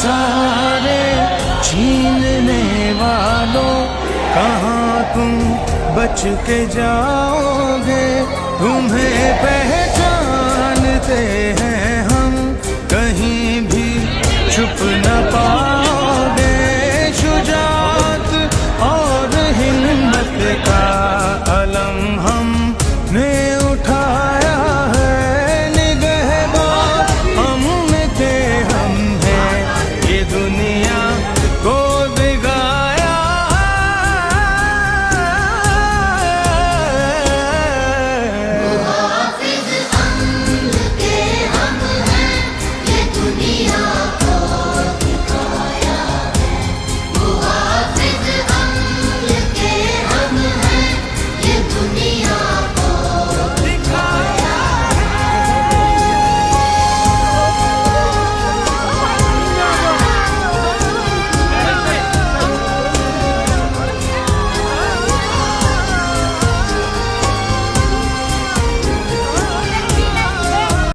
सारे छीनने वालों, कहाँ तुम बच के जाओगे। तुम्हें पहचानते हैं हम, कहीं भी छुप न पाओगे। शुजाअत और हिम्मत का अलम हमने उठाया है, निगहबान हमने थे हम हैं, ये दुनिया को दिखाया मुहाफिज अम्न के हम हैं, ये दुनिया